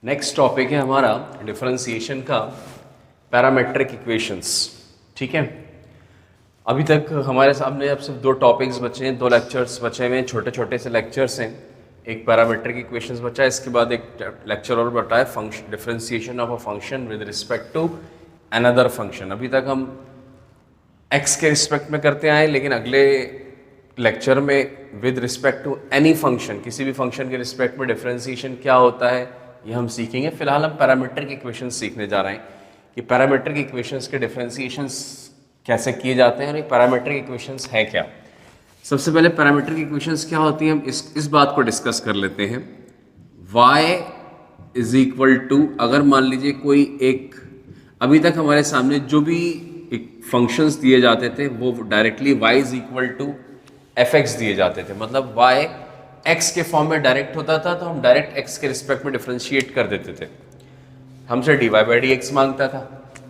Next topic है हमारा differentiation का पैरामेट्रिक इक्वेशंस। ठीक है, अभी तक हमारे सामने अब सिर्फ दो टॉपिक्स बचे हैं, दो लेक्चर्स बचे हुए हैं, छोटे छोटे से लेक्चर्स हैं। एक पैरामेट्रिक इक्वेशंस बचा है, इसके बाद एक लेक्चर और बचा है function differentiation of a function with respect to another function. अभी तक हम एक्स के रिस्पेक्ट में करते आए, लेकिन अगले लेक्चर में with respect to any function, किसी भी फंक्शन के रिस्पेक्ट में डिफरेंशिएशन क्या होता है ये हम सीखेंगे। फिलहाल हम पैरामेट्रिक इक्वेशंस सीखने जा रहे हैं कि पैरामेट्रिक इक्वेशंस के डिफरेंशिएशंस कैसे किए जाते हैं और ये पैरामेट्रिक इक्वेशंस है क्या। सबसे पहले पैरामेट्रिक इक्वेशंस क्या होती हैं हम इस बात को डिस्कस कर लेते हैं। y इज इक्वल टू, अगर मान लीजिए कोई एक, अभी तक हमारे सामने जो भी एक फंक्शंस दिए जाते थे वो directly y is equal to fx दिए जाते थे, मतलब y x के फॉर्म में डायरेक्ट होता था तो हम डायरेक्ट x के रिस्पेक्ट में डिफरेंशिएट कर देते थे। हमसे dy बाई dx मांगता था,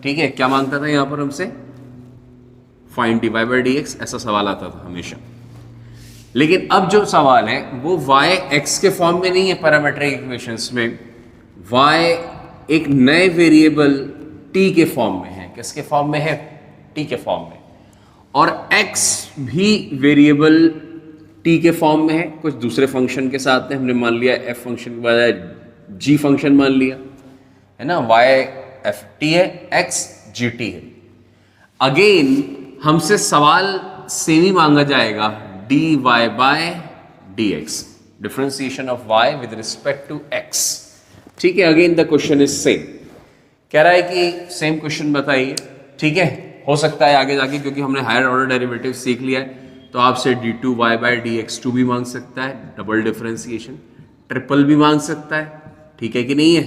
ठीक है, क्या मांगता था यहाँ पर हमसे, फाइंड dy बाई dx, ऐसा सवाल आता था हमेशा। लेकिन अब जो सवाल है वो y x के फॉर्म में नहीं है पैरामेट्रिक इक्वेशंस में, y एक नए वेरिएबल t के फॉर्म में है। किसके फॉर्म में है? t के फॉर्म में। और x भी वेरिएबल t के फॉर्म में है, कुछ दूसरे फंक्शन के साथ में। हमने मान लिया f फंक्शन के बजाय g फंक्शन मान लिया, है ना, y f t है, x g t है। अगेन हमसे सवाल सेम ही मांगा जाएगा, dy by dx, differentiation of y with respect to x। ठीक है, again the question is same, कह रहा है कि सेम क्वेश्चन बताइए। ठीक है, हो सकता है आगे जाके, क्योंकि हमने हायर ऑर्डर डेरिवेटिव सीख लिया है, तो आपसे d2y बाई dx2 भी मांग सकता है, डबल डिफरेंशिएशन। ट्रिपल भी मांग सकता है, ठीक है कि नहीं है,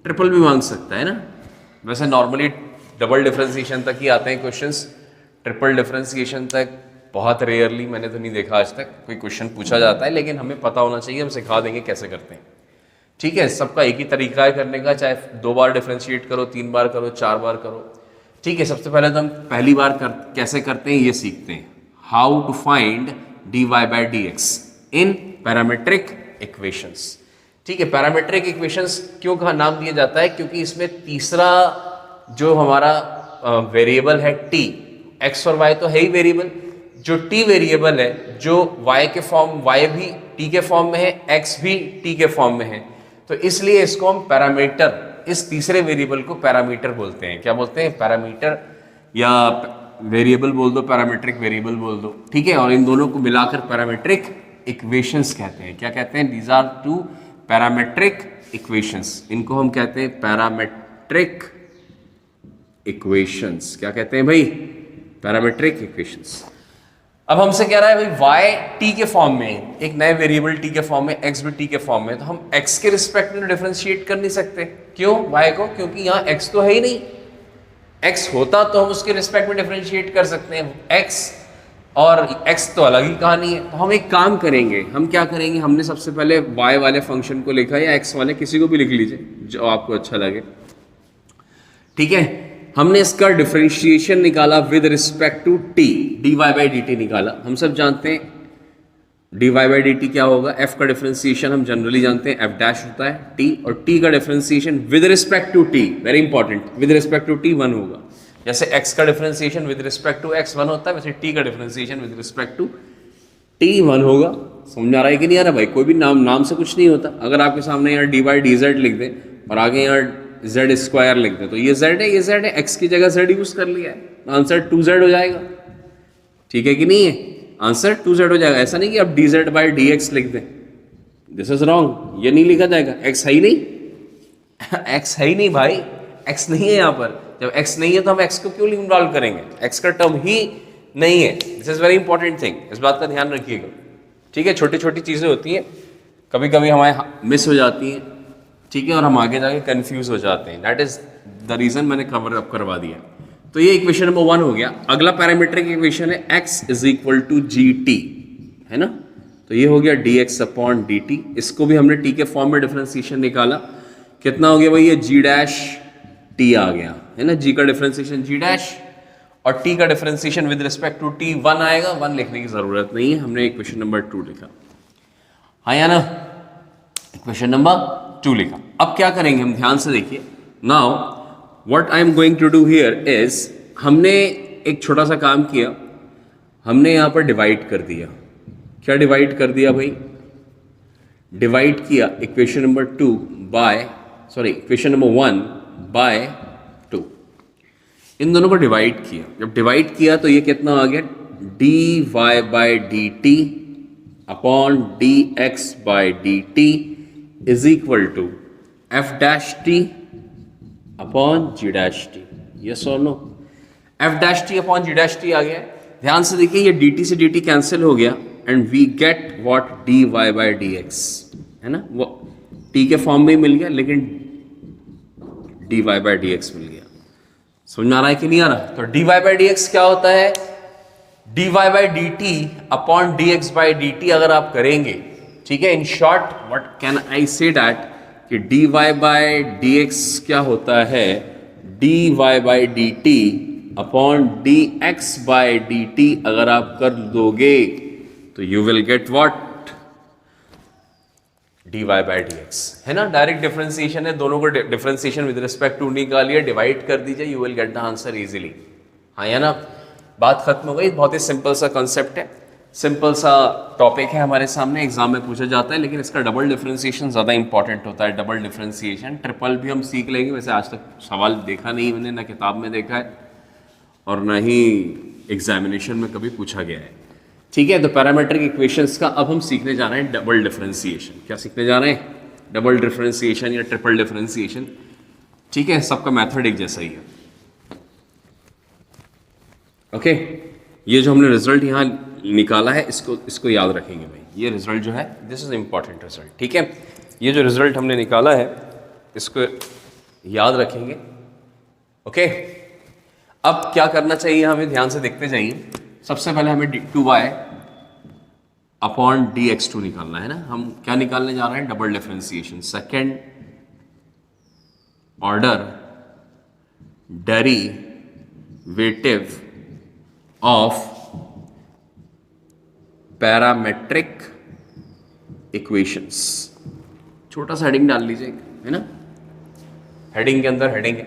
ट्रिपल भी मांग सकता है ना। वैसे नॉर्मली डबल डिफरेंशिएशन तक ही आते हैं क्वेश्चंस, ट्रिपल डिफरेंशिएशन तक बहुत रेयरली, मैंने तो नहीं देखा आज तक कोई क्वेश्चन पूछा जाता है, लेकिन हमें पता होना चाहिए, हम सिखा देंगे कैसे करते हैं। ठीक है, सबका एक ही तरीका है करने का, चाहे 2 बार डिफरेंशिएट करो, 3 बार करो, 4 बार करो। ठीक है, सबसे पहले तो हम पहली बार कैसे करते हैं ये सीखते हैं, how to find dy by dx in parametric equations. ठीक है, पैरामेट्रिक इक्वेशंस क्यों का नाम दिया जाता है, क्योंकि इसमें तीसरा जो हमारा वेरिएबल है t, x और y तो है ही वेरिएबल, जो t वेरिएबल है, जो y के फॉर्म, y भी t के फॉर्म में है, x भी t के फॉर्म में है, तो इसलिए इसको हम पैरामीटर, इस तीसरे वेरिएबल को पैरामीटर बोलते हैं। क्या बोलते हैं? पैरामीटर, या वेरिएबल बोल दो, पैरामीट्रिक वेरिएबल बोल दो। ठीक है, और इन दोनों को मिलाकर पैरामीट्रिक इक्वेशंस कहते हैं। क्या कहते हैं? These are two parametric equations, इनको हम कहते हैं पैरामेट्रिक इक्वेशंस। क्या कहते हैं भाई? Parametric equations. अब हमसे कह रहा है भाई y t के फॉर्म में, एक नए वेरिएबल t के फॉर्म में, x भी t के फॉर्म में, तो हम x के रिस्पेक्ट में डिफरेंशिएट कर नहीं सकते। क्यों y को? क्योंकि यहाँ x तो है ही नहीं, x होता तो हम उसके रिस्पेक्ट में डिफरेंशिएट कर सकते हैं, x और x तो अलग ही कहानी है। तो हम एक काम करेंगे, हम क्या करेंगे, हमने सबसे पहले y वाले फंक्शन को लिखा, या x वाले, किसी को भी लिख लीजिए जो आपको अच्छा लगे। ठीक है, हमने इसका डिफरेंशिएशन निकाला with respect to t, dy by dt निकाला। हम सब जानते हैं dy बाई dt क्या होगा, f का डिफरेंशिएशन हम जनरली जानते हैं f डैश होता है t, और t का differentiation with respect to t, very important, with respect to t 1 होगा। जैसे x का differentiation with respect to x 1 होता है, वैसे t का differentiation with respect to t 1 होगा। समझ आ रहा है कि नहीं आ रहा भाई? कोई भी नाम से कुछ नहीं होता। अगर आपके सामने यहाँ dy बाई dz लिख दें और आगे यहाँ z स्क्वायर लिख दें, तो ये z है, ये z है, x की जगह z यूज कर लिया है, आंसर 2z हो जाएगा। ठीक है कि नहीं है? आंसर 2z हो जाएगा। ऐसा नहीं कि आप dz बाई dx लिख दें, दिस इज रॉन्ग, ये नहीं लिखा जाएगा। x है ही नहीं, x है ही नहीं भाई, x नहीं है यहाँ पर। जब x नहीं है तो हम x को क्यों इन्वॉल्व करेंगे, x का टर्म ही नहीं है। This is very important thing, इस बात का ध्यान रखिएगा। ठीक है, छोटी छोटी चीजें होती हैं, कभी कभी हमारे मिस हो जाती हैं, ठीक है, और हम आगे जाके कंफ्यूज हो जाते हैं। दैट इज द रीजन मैंने कवर अप करवा दिया। तो ये इक्वेशन नंबर 1 हो गया। अगला पैरामीट्रिक इक्वेशन है x is equal to gt, है ना, तो ये हो गया dx अपॉन dt। इसको भी हमने t के फॉर्म में डिफरेंशिएशन निकाला, कितना हो गया भाई, ये g डैश t आ गया, है ना, g का डिफरेंशिएशन g डैश, और t का differentiation with respect to t 1 आएगा। 1 लिखने की जरूरत नहीं है, हमने इक्वेशन नंबर 2 लिखा। हाँ या ना? इक्वेशन नंबर 2 लिखा। अब क्या करेंगे हम, ध्यान से देखिए। Now what I am going to do here is, हमने एक छोटा सा काम किया, हमने यहाँ पर डिवाइड कर दिया। क्या डिवाइड कर दिया भाई? डिवाइड किया equation number 2 by, sorry equation number 1 by 2। इन दोनों को डिवाइड किया। जब डिवाइड किया तो ये कितना आ गया, dy by d t upon d x by d t is equal to f dash t upon g dash t. Yes और no? F dash t upon g dash t आ गया। ध्यान से देखिए, ये डी टी से d t cancel हो गया and we get what, d y by d x, है ना? वो टी के फॉर्म में ही मिल गया, लेकिन d y by d x मिल गया। समझ में आ रहा है कि नहीं आ रहा? तो d y by d x क्या होता है? D y by d t upon d x by d t अगर आप करेंगे, ठीक है, in short what can I say that कि d y by d x क्या होता है, d y by d t upon d x by d t अगर आप कर दोगे तो you will get what, d y by d x, है ना? डायरेक्ट डिफरेंशिएशन है, दोनों को डिफरेंशिएशन विद रिस्पेक्ट टू निकालिए, डिवाइड कर दीजिए, you will get the answer easily. हाँ या ना? बात खत्म हो गई। बहुत ही सिंपल सा कॉन्सेप्ट है, सिंपल सा टॉपिक है हमारे सामने, एग्जाम में पूछा जाता है, लेकिन इसका डबल डिफरेंशिएशन ज़्यादा इंपॉर्टेंट होता है। डबल डिफरेंशिएशन, ट्रिपल भी हम सीख लेंगे। वैसे आज तक सवाल देखा नहीं मैंने, ना किताब में देखा है और ना ही एग्जामिनेशन में कभी पूछा गया है। ठीक है, तो पैरामेट्रिक इक्वेशंस का अब हम सीखने जा रहे हैं डबल डिफरेंशिएशन। क्या सीखने जा रहे हैं? डबल डिफरेंशिएशन या ट्रिपल डिफरेंशिएशन। ठीक है, सबका मेथड एक जैसा ही है। ओके, ये जो हमने रिजल्ट यहाँ निकाला है, इसको याद रखेंगे भाई। ये रिजल्ट जो है, दिस इज इंपॉर्टेंट रिजल्ट। ठीक है, ये जो रिजल्ट हमने निकाला है इसको याद रखेंगे। ओके, अब क्या करना चाहिए हमें, ध्यान से देखते जाइए। सबसे पहले हमें two y upon d x two निकालना है ना। हम क्या निकालने जा रहे हैं? Double differentiation, second order derivative of parametric equations. छोटा सा हेडिंग डाल लीजिए, है ना? हेडिंग के अंदर हेडिंग है,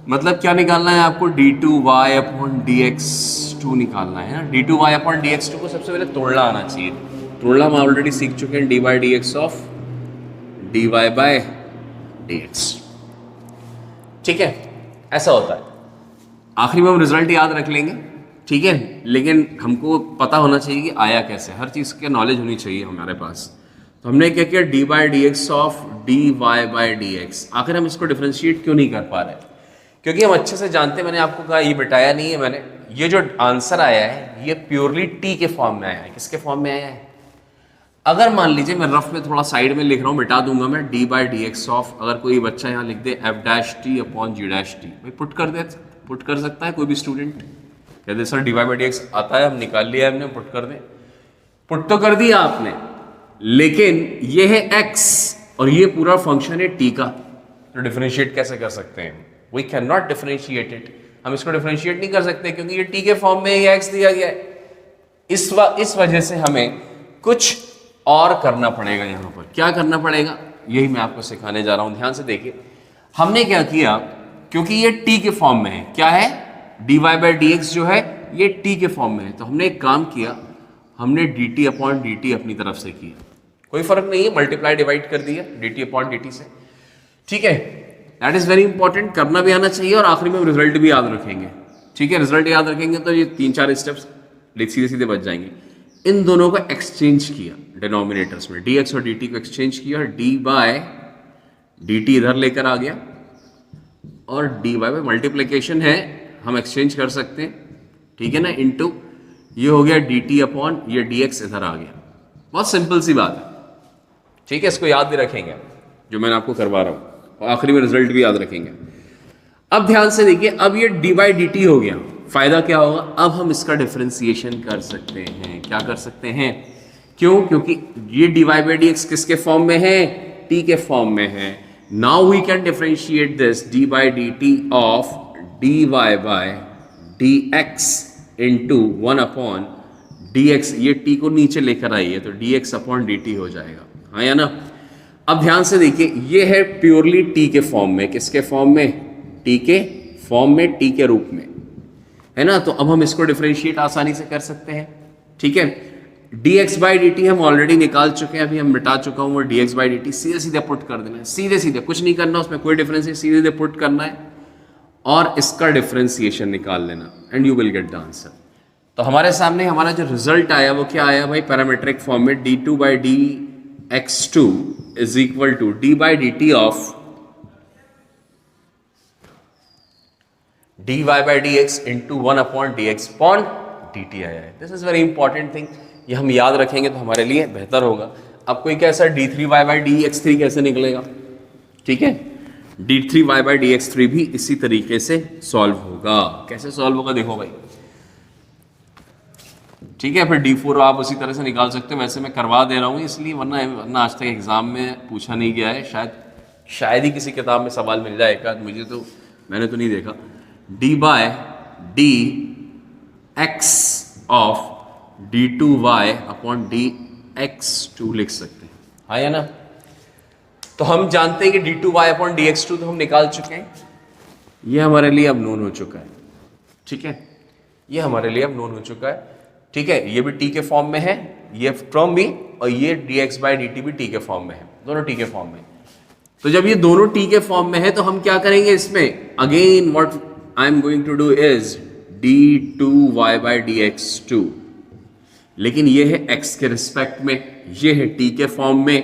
मतलब क्या निकालना है आपको? D two y upon d x two निकालना है ना। D two y upon d x two को सबसे पहले तोड़ना आना चाहिए। तोड़ना हम ऑलरेडी सीख चुके हैं, d y d x of d y by d x. ठीक है, ऐसा होता है। आखिरी में हम रिजल्ट याद रख लेंगे, ठीक है, लेकिन हमको पता होना चाहिए कि आया कैसे, हर चीज़ की नॉलेज होनी चाहिए हमारे पास। तो हमने क्या किया, d by d x of d y by d x. आखिर हम इसको डिफ्रेंशिएट क्यों नहीं कर पा रहे? क्योंकि हम अच्छे से जानते हैं, मैंने आपको कहा, ये बताया नहीं है मैंने, ये जो आंसर आया है ये प्योरली टी के फॉर्म में आया है। किसके फॉर्म में आया है? अगर मान लीजिए मैं रफ में थोड़ा साइड में लिख रहा हूँ, मिटा दूंगा मैं, d by d x of, अगर कोई बच्चा यहाँ लिख दे f dash t upon g dash t, भाई पुट कर सकता है कोई भी स्टूडेंट। कहते sir d y by d x आता है, हम निकाल लिया हमने, पुट कर दें। पुट तो कर दिया आपने, लेकिन ये है x और ये पूरा फंक्शन है t का, तो डिफरेंशिएट कैसे कर सकते हैं? We can not differentiate it. हम इसको डिफरेंशिएट नहीं कर सकते क्योंकि ये t के फॉर्म में ये x दिया गया है। इस वजह से हमें कुछ और करना पड़ेगा। यहाँ पर क्या करना पड़ेगा, यही मैं आपको सिखाने जा रहा हूँ। ध्यान से देखिए, हमने क्या किया, क्योंकि ये t के फॉर्म में है, क्या है, d y by d x जो है ये t के फॉर्म में है, तो हमने एक काम किया, हमने D t upon d T अपनी तरफ से किया। कोई फर्क नहीं है, मल्टीप्लाई डिवाइड कर दिया D t upon d t से। ठीक है, दैट इज वेरी इंपॉर्टेंट, करना भी आना चाहिए और आखिरी में रिजल्ट भी याद रखेंगे। ठीक है, रिजल्ट याद रखेंगे तो ये 3-4 स्टेप्स सीधे सीधे बच जाएंगे। इन दोनों को एक्सचेंज किया डिनोमिनेटर्स में, डी एक्स और डी टी को एक्सचेंज किया, डी बाय डी टी इधर लेकर आ गया और डी वाई बाई मल्टीप्लीकेशन है, हम एक्सचेंज कर सकते हैं, ठीक है ना, इनटू ये हो गया डी टी अपॉन ये डी एक्स इधर आ गया। बहुत सिंपल सी बात है। ठीक है, इसको याद भी रखेंगे जो मैंने आपको करवा रहा हूँ, और आखिरी में रिजल्ट भी याद रखेंगे। अब ध्यान से देखिए, अब ये डी बाई डी टी हो गया, फायदा क्या होगा, अब हम इसका डिफरेंशिएशन कर सकते हैं। क्या कर सकते हैं? क्यों? क्योंकि ये d y by d x किसके फॉर्म में है, टी के फॉर्म में है। Now we can differentiate this d by d t of d y by d x into 1 upon d x, ये टी को नीचे लेकर आइए तो d x upon d t हो जाएगा, हाँ या ना। अब ध्यान से देखिए, ये है प्योरली टी के फॉर्म में। किसके फॉर्म में? टी के फॉर्म में, टी के रूप में, है ना। तो अब हम इसको डिफरेंशिएट आसानी से कर सकते हैं, ठीक है। dx बाई डी टी हम ऑलरेडी निकाल चुके हैं, अभी हम मिटा चुका हूं वो dx बाई डी टी। सीधे सीधे पुट कर देना है, सीधे सीधे, कुछ नहीं करना, उसमें कोई डिफरेंस नहीं, सीधे सीधे पुट करना है और इसका डिफरेंशिएशन निकाल लेना and you will get the answer. तो हमारे सामने हमारा जो रिजल्ट आया वो क्या आया भाई? पैरामीट्रिक फॉर्म में d2 by d x two is equal to d by d t of dy by d x into 1 upon d x upon d t आया है। This is very important thing, ये हम याद रखेंगे तो हमारे लिए बेहतर होगा। अब कोई कैसा d3 y by d x three कैसे निकलेगा? ठीक है, d3 y by d x three भी इसी तरीके से सॉल्व होगा। कैसे सॉल्व होगा देखो भाई, ठीक है। फिर d4 आप उसी तरह से निकाल सकते हो, वैसे मैं करवा दे रहा हूँ इसलिए, वरना आज तक एग्जाम में पूछा नहीं गया है। शायद ही किसी किताब में सवाल मिल जाएगा, मुझे तो, मैंने तो नहीं देखा। d by d x of d2y upon dx2 लिख सकते हैं, हाँ या ना। तो हम जानते हैं कि d2y अपॉन dx2 तो हम निकाल चुके हैं, ये हमारे लिए अब नोन हो चुका है, ठीक है। ये हमारे लिए अब नोन हो चुका है, ठीक है। ये भी t के फॉर्म में है, ये टर्म भी, और ये dx बाई डी टी भी t के फॉर्म में है, दोनों t के फॉर्म में। तो जब ये दोनों t के फॉर्म में है तो हम क्या करेंगे इसमें? Again what I am going to do is d2y by dx2, लेकिन ये है x के रिस्पेक्ट में, ये है t के फॉर्म में,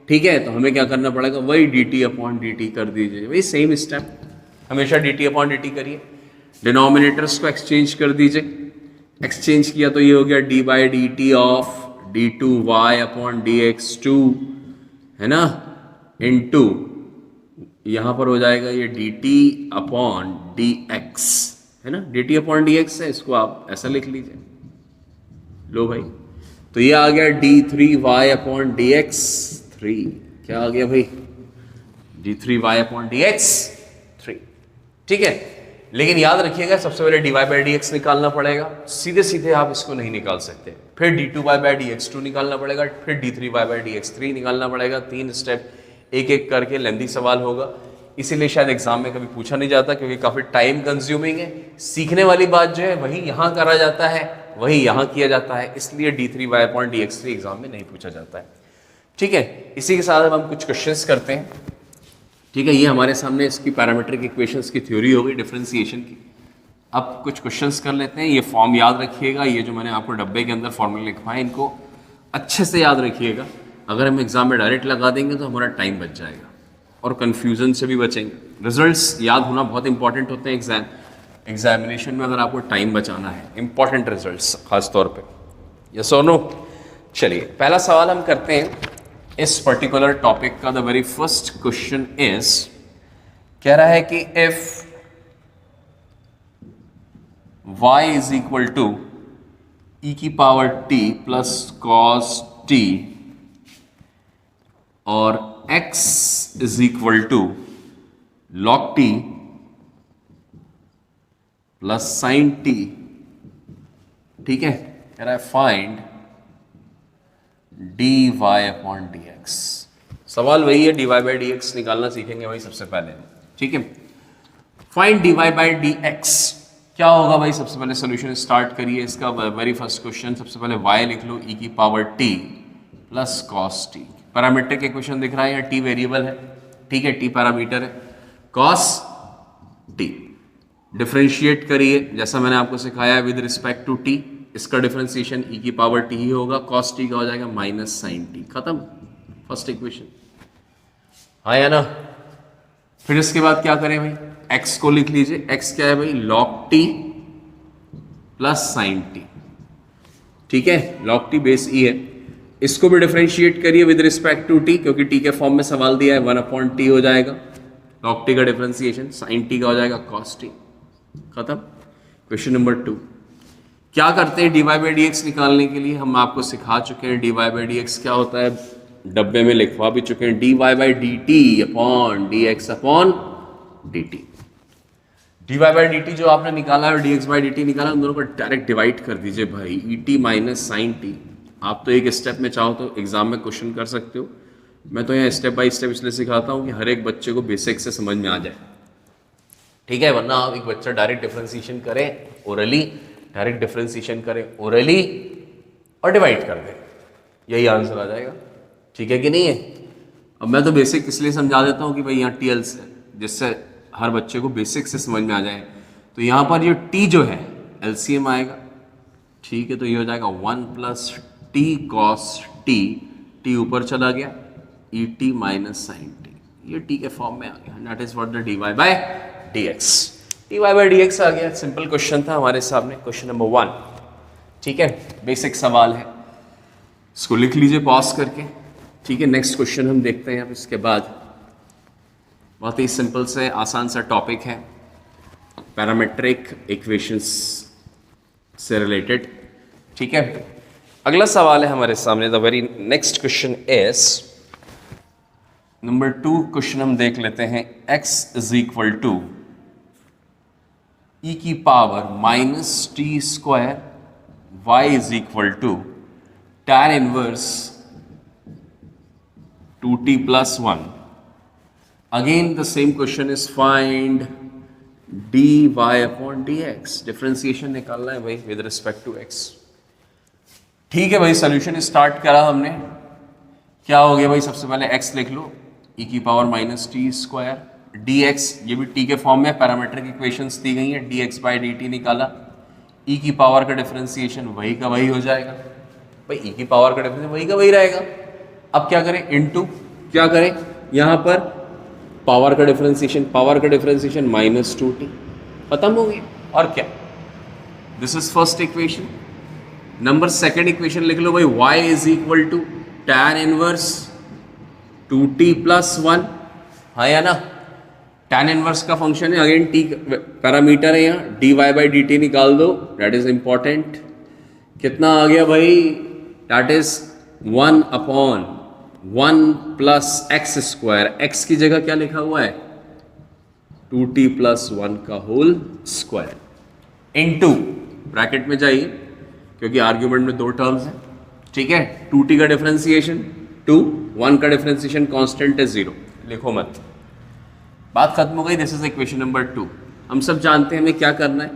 ठीक है। तो हमें क्या करना पड़ेगा? वही dt अपॉन dt कर दीजिए, वही सेम स्टेप, हमेशा dt अपॉन dt करिए। डिनोमिनेटर्स को एक्सचेंज कर दीजिए, एक्सचेंज किया तो ये हो गया d by d t of d2y upon dx2, है ना, इनटू यहाँ पर हो जाएगा ये dt अपॉन dx, है ना, dt अपॉन dx है, इसको आप ऐसा लिख लीजिए। लो भाई, तो ये आ गया d3y अपॉन dx3, क्या आ गया भाई? d3y अपॉन dx3, ठीक है। लेकिन याद रखिएगा सबसे पहले dy बाई डी एक्स निकालना पड़ेगा, सीधे सीधे आप इसको नहीं निकाल सकते। फिर d2y बाई dx2 निकालना पड़ेगा, फिर d3y बाई dx3 निकालना पड़ेगा। 3 स्टेप एक एक करके लेंदी सवाल होगा, इसीलिए शायद एग्जाम में कभी पूछा नहीं जाता, क्योंकि काफ़ी टाइम कंज्यूमिंग है। सीखने वाली बात जो है वही यहाँ करा जाता है, वही यहाँ किया जाता है, इसलिए d3y अपॉन dx3 एग्जाम में नहीं पूछा जाता है, ठीक है। इसी के साथ अब हम कुछ क्वेश्चंस करते हैं, ठीक है। ये हमारे सामने इसकी पैरामीट्रिक इक्वेशंस की थ्योरी हो गई डिफरेंशिएशन की। अब कुछ क्वेश्चंस कर लेते हैं। ये फॉर्म याद रखिएगा, ये जो मैंने आपको डब्बे के अंदर फॉर्मूले लिखवाए इनको अच्छे से याद रखिएगा। अगर हम एग्जाम में डायरेक्ट लगा देंगे तो हमारा टाइम बच जाएगा और कन्फ्यूज़न से भी बचेंगे। रिजल्ट्स याद होना बहुत इंपॉर्टेंट होते हैं एग्जामिनेशन में, अगर आपको टाइम बचाना है। इंपॉर्टेंट रिजल्ट्स खास तौर पे, यस और नो। चलिए पहला सवाल हम करते हैं इस पर्टिकुलर टॉपिक का। The very first question is, कह रहा है कि if y is equal to e की power t plus cos t और x is equal to log t plus sine t, ठीक है। कह रहा है फाइंड dy अपॉन dx। सवाल वही है, dy बाई dx निकालना सीखेंगे भाई सबसे पहले, ठीक है। फाइंड dy बाई dx क्या होगा भाई? सबसे पहले सोल्यूशन स्टार्ट करिए इसका। वेरी फर्स्ट क्वेश्चन, सबसे पहले y लिख लो, e की power t plus cos t। Parametric equation दिख रहा है, यहाँ t वेरिएबल है, ठीक है, t पैरामीटर है, cos t। डिफरेंशिएट करिए जैसा मैंने आपको सिखाया है विद रिस्पेक्ट टू t। इसका डिफरेंशिएशन e की पावर t ही होगा, cos t का हो जाएगा माइनस साइन t। खत्म फर्स्ट इक्वेशन, हाँ या ना। फिर इसके बाद क्या करें भाई? x को लिख लीजिए, x क्या है भाई? log t plus sine t, ठीक है। log t बेस e है, इसको भी डिफरेंशिएट करिए विद रिस्पेक्ट टू t, क्योंकि t के फॉर्म में सवाल दिया है, 1 अपॉन t हो जाएगा। log t का डिफरेंशिएशन साइन t का हो जाएगा cos t। खत्म। क्वेश्चन नंबर 2, क्या करते हैं dy बाई dx निकालने के लिए? हम आपको सिखा चुके हैं dy बाई dx क्या होता है, डब्बे में लिखवा भी चुके हैं। dy by dt upon dx upon dt। dy by dt जो आपने निकाला है और dx बाई dt निकाला, उन दोनों को डायरेक्ट डिवाइड कर दीजिए भाई, et माइनस साइन t। आप तो एक स्टेप में चाहो तो एग्जाम में क्वेश्चन कर सकते हो, मैं तो यहाँ स्टेप बाय स्टेप इसलिए सिखाता हूँ कि हर एक बच्चे को बेसिक से समझ में आ जाए, ठीक है। वरना आप एक बच्चा डायरेक्ट डिफरेंशिएशन करें ओरली, डायरेक्ट डिफरेंशिएशन करें ओरली और डिवाइड कर दें, यही आंसर आ जाएगा, ठीक है कि नहीं है। अब मैं तो बेसिक इसलिए समझा देता हूँ कि भाई यहाँ TLs है, जिससे हर बच्चे को बेसिक से समझ में आ जाए। तो यहाँ पर ये T जो है LCM आएगा, ठीक है। तो ये हो जाएगा 1 + T cos T, T ऊपर चला गया, ET - sin T, ये T के फॉर्म में आ गया। That is what the dy/dx, dy/dx आ गया। सिंपल क्वेश्चन था हमारे सामने, क्वेश्चन नंबर 1, ठीक है। बेसिक सवाल है, इसको लिख लीजिए पॉज करके, ठीक है। नेक्स्ट क्वेश्चन हम देखते हैं अब इसके बाद। बहुत ही सिंपल से आसान सा टॉपिक है, पैरामेट्रिक इक्वेशंस से रिलेटेड, ठीक है। अगला सवाल है हमारे सामने, the very next question is number 2। Question हम देख लेते हैं, x = e की power -t², y = tan inverse 2t + 1। Again the same question is find dy/dx, differentiation निकालना है भाई विद रिस्पेक्ट टू x, ठीक है भाई। सोल्यूशन स्टार्ट करा हमने, क्या हो गया भाई, सबसे पहले x लिख लो, e की पावर -t², dx, ये भी t के फॉर्म में पैरामेट्रिक इक्वेशंस दी गई हैं, dx/dt निकाला, e की पावर का डिफरेंशिएशन वही का वही हो जाएगा भाई, e की पावर का डिफरेंशिएशन वही का वही रहेगा। अब क्या करें, इनटू क्या करें, यहाँ पर पावर का डिफरेंशिएशन -2t, खत्म हो गया। और क्या, this is first equation. Number second equation लिख लो भाई, y = tan इनवर्स 2t + 1, हाँ या ना। tan इनवर्स का फंक्शन है, अगेन t पैरामीटर है, यहाँ dy/dt निकाल दो, दैट इज इंपॉर्टेंट। कितना आ गया भाई, दैट इज 1/1 + x², x की जगह क्या लिखा हुआ है, 2t + 1 का होल स्क्वायर, इनटू ब्रैकेट में जाइए क्योंकि आर्ग्यूमेंट में 2 टर्म्स हैं, ठीक है। 2t का डिफरेंशिएशन 2, 1 का डिफरेंशिएशन कांस्टेंट है 0, लिखो मत, बात खत्म हो गई। This is equation number 2। हम सब जानते हैं हमें क्या करना है,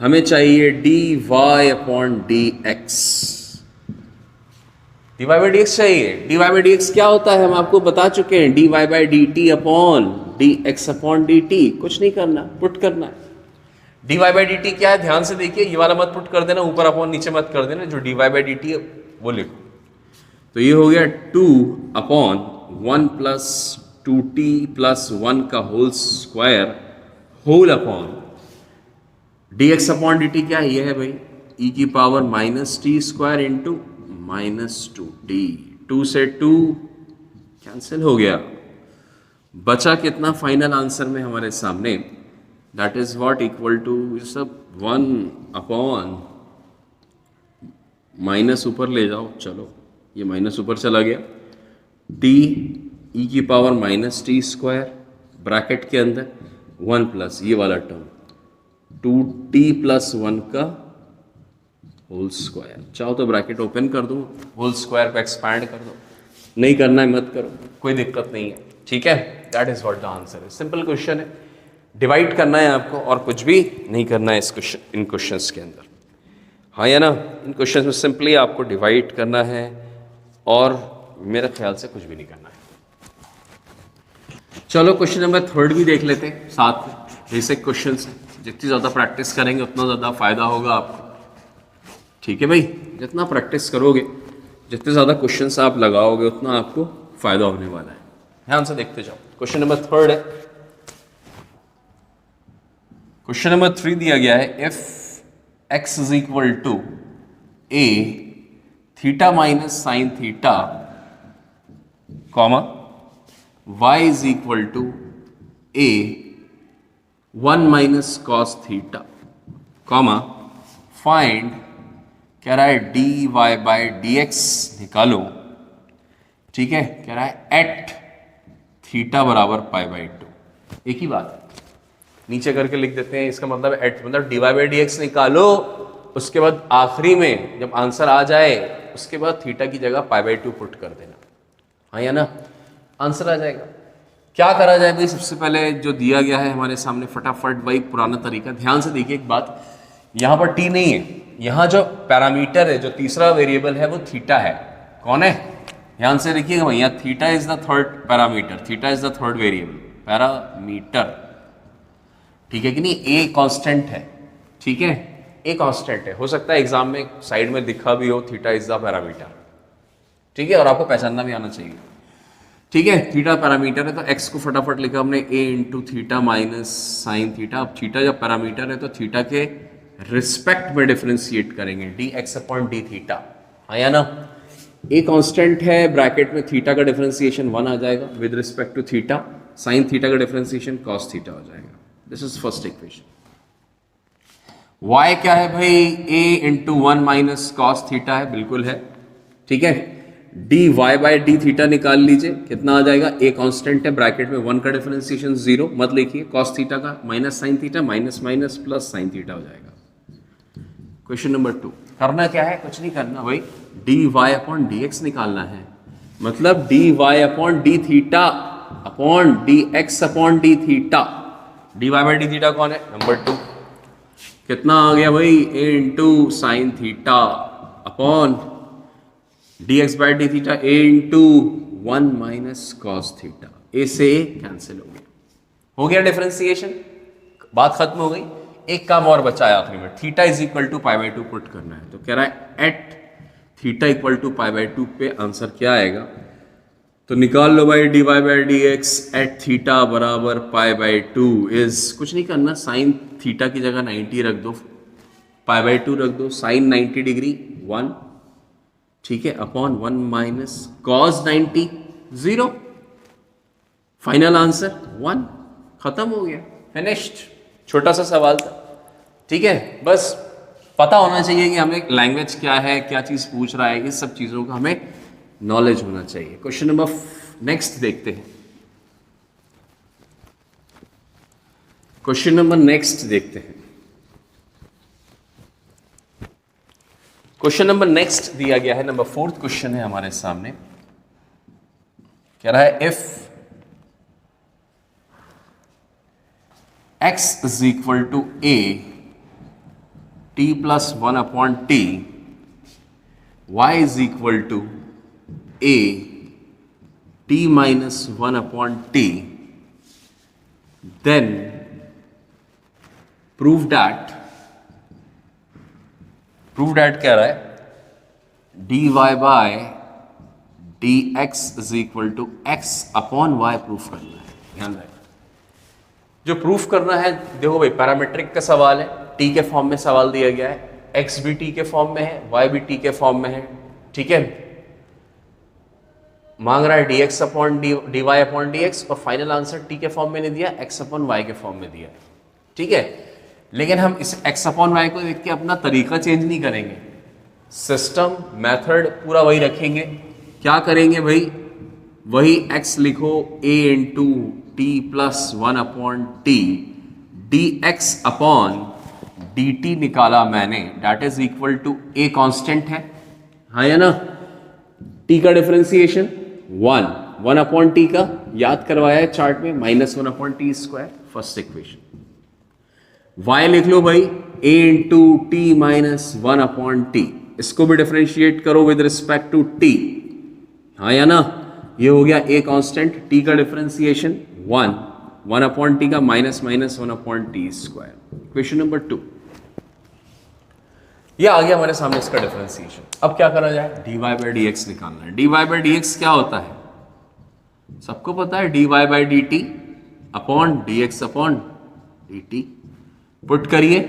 हमें चाहिए dy/dx, dy/dx चाहिए। dy/dx क्या होता है हम आपको बता चुके हैं, dy/dt/dx/dt, कुछ नहीं करना, पुट करना है। dy/dt क्या है, ध्यान से देखिए, ये वाला मत पुट कर देना, ऊपर अपॉन नीचे मत कर देना, जो dy/dt है वो लिखो। तो ये हो गया 2/1 + 2t + 1 का whole square, whole upon dx/dt क्या है, ये है भाई e की पावर -t² इंटू -2t, 2 से 2 कैंसिल हो गया, बचा कितना फाइनल आंसर में हमारे सामने, that is what equal to सब 1/, माइनस ऊपर ले जाओ, चलो ये माइनस ऊपर चला गया, t e की पावर -t² ब्रैकेट के अंदर 1 प्लस ये वाला टर्म 2t + 1 का होल स्क्वायर। चाहो तो ब्रैकेट ओपन कर दो, होल स्क्वायर को एक्सपैंड कर दो, नहीं करना है मत करो, कोई दिक्कत नहीं है, ठीक है। That is what the answer है, सिंपल क्वेश्चन है, डिवाइड करना है आपको और कुछ भी नहीं करना है इस क्वेश्चन, इन क्वेश्चंस के अंदर, हाँ या ना। इन क्वेश्चंस में सिंपली आपको डिवाइड करना है और मेरे ख्याल से कुछ भी नहीं करना है। चलो क्वेश्चन नंबर 3 भी देख लेते हैं साथ में, बेसिक क्वेश्चन है, जितनी ज़्यादा प्रैक्टिस करेंगे उतना ज़्यादा फायदा होगा आपको, ठीक है भाई। जितना प्रैक्टिस करोगे, जितने ज़्यादा क्वेश्चंस आप लगाओगे उतना आपको फायदा होने वाला है। ध्यान से देखते जाओ, क्वेश्चन नंबर 3 है। क्वेश्चन नंबर 3 दिया गया है, if x = a theta - sin theta, comma y = a 1 - cos theta, comma find, कह रहा है dy/dx निकालो, ठीक है। कह रहा है एट थीटा = π/2, एक ही बात नीचे करके लिख देते हैं, इसका मतलब एट मतलब dy/dx निकालो, उसके बाद आखिरी में जब आंसर आ जाए उसके बाद थीटा की जगह π/2 पुट कर देना, हाँ या ना। आंसर आ जाएगा। क्या करा जाए भाई, सबसे पहले जो दिया गया है हमारे सामने, फटाफट भाई पुराना तरीका, ध्यान से देखिए एक बात, यहाँ पर टी नहीं है, यहाँ जो पैरामीटर है, जो तीसरा वेरिएबल है वो थीटा है। कौन है, ध्यान से देखिएगा भाई, यहाँ theta is the third parameter, theta is the third variable, parameter, ठीक है कि नहीं। ए कांस्टेंट है, ठीक है, ए कांस्टेंट है। हो सकता है एग्जाम में साइड में दिखा भी हो थीटा इज द पैरामीटर, ठीक है, और आपको पहचानना भी आना चाहिए, ठीक है। थीटा पैरामीटर है तो एक्स को फटाफट लिखा हमने a into theta minus sine theta. अब थीटा जब पैरामीटर है तो थीटा के रिस्पेक्ट में डिफरेंशिएट करेंगे, d x upon d theta, हाँ या ना। ए कांस्टेंट है, ब्रैकेट में थीटा का डिफरेंशिएशन 1 आ जाएगा with respect to theta, sine theta का डिफरेंशिएशन कॉस थीटा हो जाएगा। This is first equation. y क्या है भाई, a into 1 minus cos theta है, बिल्कुल है, ठीक है। dy बाय डी थीटा निकाल लीजिए, कितना आ जाएगा, a कांस्टेंट है, ब्रैकेट में 1 का डिफरेंशिएशन 0 मत लिखिए, कॉस थीटा का minus sine theta, minus minus plus sine theta हो जाएगा। क्वेश्चन नंबर 2, करना क्या है, कुछ नहीं करना भाई, dy अपॉन dx निकालना है, मतलब dy upon d theta upon dx upon d theta. dy by d theta कौन है, नंबर 2, कितना आ गया भाई, a into sine theta upon d x by d theta, a into 1 minus cos theta. A से ए कैंसिल हो गया differentiation, बात खत्म हो गई। एक काम और बचा है आखिरी में, theta is equal to pi by 2 put करना है, तो कह रहा है at theta equal to pi by 2 पे आंसर क्या आएगा, तो निकाल लो भाई, d y by d x at theta बराबर पाई बाई 2 इज, कुछ नहीं करना, साइन थीटा की जगह 90 रख दो, पाई बाई 2 रख दो, साइन 90 डिग्री 1, ठीक है, upon 1 minus cos 90 0, final answer 1, खत्म हो गया, फिनिश्ड। छोटा सा सवाल था, ठीक है, बस पता होना चाहिए कि हमें लैंग्वेज क्या है, क्या चीज पूछ रहा है, इस सब चीजों का हमें नॉलेज होना चाहिए। क्वेश्चन नंबर नेक्स्ट देखते हैं, क्वेश्चन नंबर नेक्स्ट देखते हैं। क्वेश्चन नंबर नेक्स्ट दिया गया है, नंबर 4th क्वेश्चन है हमारे सामने, कह रहा है if x is equal to a t plus 1 upon t, y is equal to a t minus 1 upon t, then prove that क्या रहा है, dy by dx is equal to x upon y proof करना है। ध्यान रखें, जो proof करना है, देखो भाई पैरामीट्रिक का सवाल है, t के फॉर्म में सवाल दिया गया है, x भी t के फॉर्म में है, y भी t के फॉर्म में है, ठीक है, मांग रहा है dx upon dy upon dx, और फाइनल आंसर t के फॉर्म में नहीं दिया, x अपॉन y के फॉर्म में दिया है, ठीक है। लेकिन हम इस x अपॉन y को देख के अपना तरीका चेंज नहीं करेंगे, सिस्टम मेथड पूरा वही रखेंगे। क्या करेंगे भाई, वही x लिखो a into t plus 1 upon t, d x upon d t निकाला मैंने, that is equal to a constant है, हाँ या ना, t का डिफरेंशिएशन 1 अपॉन टी का याद करवाया है चार्ट में, minus 1 upon T square, first equation. y लिख लो भाई a into T minus 1 upon T, इसको भी डिफरेंशिएट करो विद रिस्पेक्ट टू t, हाँ या ना, ये हो गया a कांस्टेंट, t का डिफरेंशिएशन 1 अपॉन टी का minus minus 1 upon T square. Question number 2, ये आ गया हमारे सामने इसका डिफरेंशिएशन। अब क्या करा जाए, dy बाई डी एक्स निकालना है। dy बाई डी एक्स क्या होता है, सबको पता है, dy by d t upon d x upon d T. Put करिए,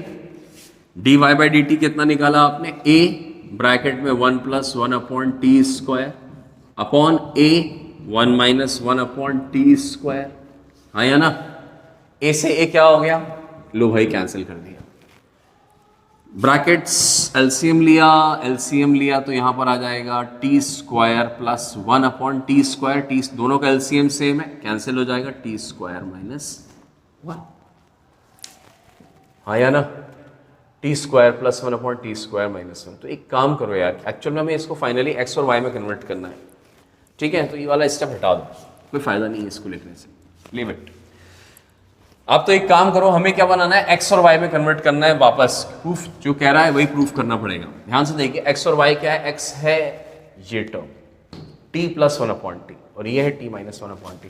dy बाई डी टी कितना निकाला आपने, a ब्रैकेट में 1 plus 1 upon T square upon a 1 minus 1 upon T square, हाँ या ना। a से a क्या हो गया, लो भाई कैंसिल कर दिया, ब्रैकेट्स एलसीएम लिया तो यहां पर आ जाएगा T square plus 1 upon T square, T दोनों का एलसीएम सेम है, कैंसिल हो जाएगा, टी स्क्वायर माइनस 1, हाँ या ना, T square plus 1 upon T square minus 1। तो एक काम करो यार, एक्चुअल में हमें इसको फाइनली एक्स और वाई में कन्वर्ट करना है, ठीक है, तो ये वाला स्टेप हटा दो, कोई फायदा नहीं है इसको लिखने से, लीव इट। अब तो एक काम करो, हमें क्या बनाना है, x और y में कन्वर्ट करना है वापस, प्रूफ जो कह रहा है वही प्रूफ करना पड़ेगा। ध्यान से देखिए, x और y क्या है, x है ये टर्म t प्लस 1/t और ये है t माइनस 1/t।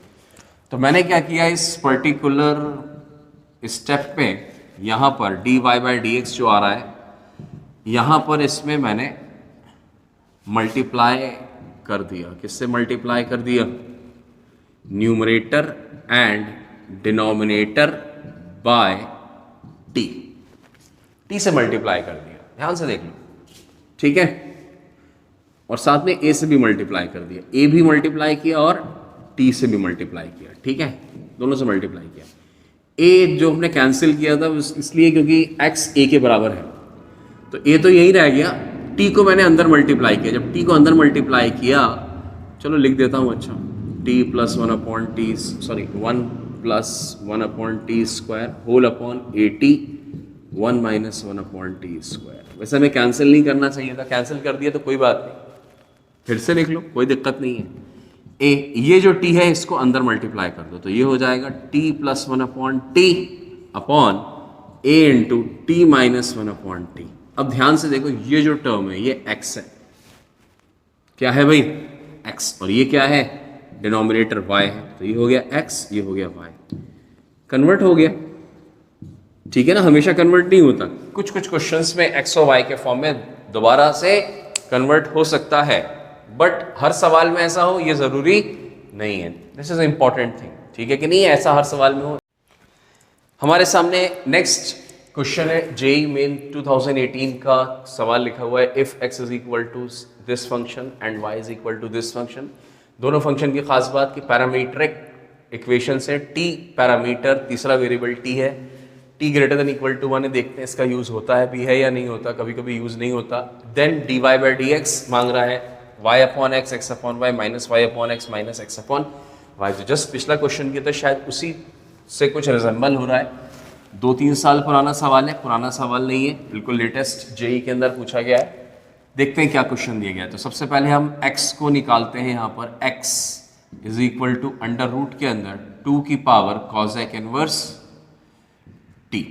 तो मैंने क्या किया, इस पर्टिकुलर स्टेप पे यहाँ पर dy बाई dx जो आ रहा है, यहाँ पर इसमें मैंने मल्टीप्लाई कर दिया। किससे मल्टीप्लाई कर दिया, numerator and denominator by T से मल्टीप्लाई कर दिया। ध्यान से देख लो, ठीक है। और साथ में ए से भी मल्टीप्लाई कर दिया, ए भी मल्टीप्लाई किया और टी से भी मल्टीप्लाई किया, ठीक है, दोनों से मल्टीप्लाई किया। ए जो हमने कैंसिल किया था इसलिए क्योंकि एक्स ए के बराबर है, तो ए तो यही रह गया, टी को मैंने अंदर मल्टीप्लाई किया। जब टी को अंदर मल्टीप्लाई किया, चलो लिख देता हूँ, अच्छा, t plus 1/t, sorry 1 plus 1/t square whole upon 80 1 minus 1/t square. वैसे हमें कैंसिल नहीं करना चाहिए था, कैंसिल कर दिया तो कोई बात नहीं, फिर से लिख लो, कोई दिक्कत नहीं है। ए, ये जो टी है इसको अंदर मल्टीप्लाई कर दो, तो ये हो जाएगा टी प्लस 1/t अपॉन ए इंटू टी माइनस 1/t। अब ध्यान से देखो, ये जो टर्म है ये x है, क्या है भाई, x, और ये क्या है, डिनोमिनेटर y है, तो ये हो गया x, ये हो गया y, कन्वर्ट हो गया, ठीक है ना। हमेशा कन्वर्ट नहीं होता, कुछ कुछ क्वेश्चंस में x और y के फॉर्म में दोबारा से कन्वर्ट हो सकता है, बट हर सवाल में ऐसा हो ये जरूरी नहीं है। दिस इज इंपॉर्टेंट थिंग, ठीक है कि नहीं, ऐसा हर सवाल में हो। हमारे सामने नेक्स्ट क्वेश्चन है जेईई मेन 2018 का सवाल लिखा हुआ है, if x is equal to this function and y is equal to this function. दोनों फंक्शन की खास बात कि पैरामीट्रिक इक्वेशन से t पैरामीटर, तीसरा वेरिएबल t है, t greater than equal to 1 है। देखते हैं इसका यूज होता है भी है या नहीं होता, कभी कभी यूज नहीं होता। देन dy बाई dx मांग रहा है, y upon x, x upon y minus y upon x minus x upon y। तो जस्ट पिछला क्वेश्चन किया था, शायद उसी से कुछ रिजेंबल हो रहा है। 2-3 साल पुराना सवाल है, पुराना सवाल नहीं है, बिल्कुल लेटेस्ट जेईई के अंदर पूछा गया है। देखते हैं क्या क्वेश्चन दिया गया है। तो सबसे पहले हम x को निकालते हैं। यहाँ पर x is equal to under root के अंदर 2 की power cosec inverse t,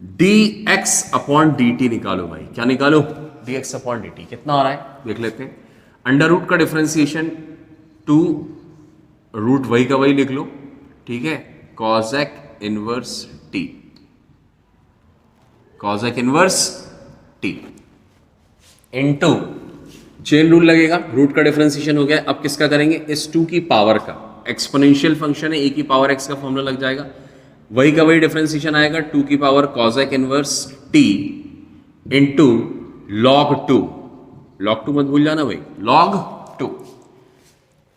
dx upon dt निकालो भाई। क्या निकालो, dx अपॉन dt। कितना आ रहा है देख लेते हैं। अंडर रूट का डिफरेंशिएशन 2 रूट वही का वही लिख लो, ठीक है, cosec inverse t, cosec inverse t into chain rule लगेगा, रूट का डिफरेंशिएशन हो गया। अब किसका करेंगे, इस 2 की पावर का, एक्सपोनेंशियल फंक्शन है, a की पावर x का फॉर्मूला लग जाएगा, वही का वही डिफरेंशिएशन आएगा, 2 की power cosec inverse t into log 2, log 2 मत भूल जाना भाई, log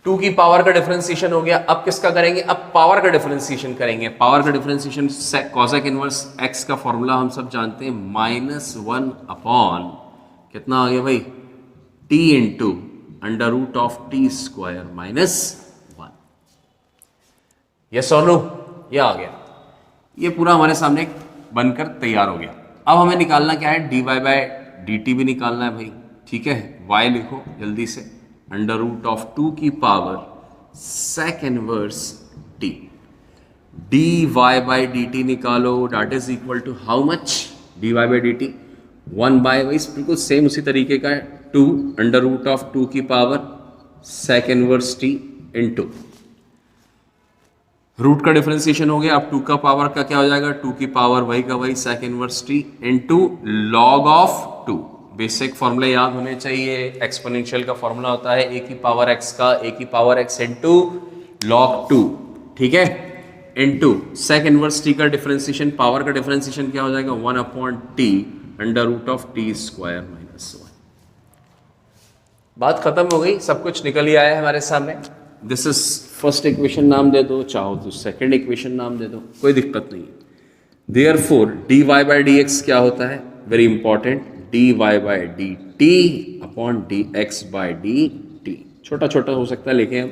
2 की पावर का डिफरेंशिएशन हो गया। अब किसका करेंगे, अब पावर का डिफरेंशिएशन करेंगे। पावर का डिफरेंशिएशन कॉसेक इनवर्स x का फॉर्मूला हम सब जानते हैं, -1 अपॉन कितना आ गया भाई, t into under root of t square minus 1। Yes और नो, ये आ गया, ये पूरा हमारे सामने बनकर तैयार हो गया। अब हमें निकालना क्या है, dy बाई dt भी निकालना है भाई, ठीक है। y लिखो जल्दी से, अंडर रूट ऑफ 2 की power sec inverse t, dy by dt निकालो, that is equal to how much, dy by dt 1 by, बिल्कुल सेम उसी तरीके का है, 2 अंडर रूट ऑफ 2 की power sec inverse t into root का डिफरेंशिएशन हो गया। अब 2 का पावर का क्या हो जाएगा, 2 की पावर वही का वही sec inverse t into log of 2। Basic फॉर्मूले याद होने चाहिए, एक्सपोनेंशियल का फॉर्मूला होता है a की पावर x का, a की पावर x इनटू लॉग 2, ठीक है, इनटू सेक इनवर्स t का डिफरेंशिएशन, पावर का डिफरेंशिएशन क्या हो जाएगा, 1 upon t under root of t square minus 1। बात खत्म हो गई, सब कुछ निकल ही आया है हमारे सामने। दिस इज फर्स्ट इक्वेशन नाम दे दो, चाहो तो सेकंड इक्वेशन नाम दे दो, कोई दिक्कत नहीं है। देयरफॉर dy बाई dx क्या होता है, very important, dy by dt upon dx by dt। छोटा छोटा हो सकता है लेकिन हम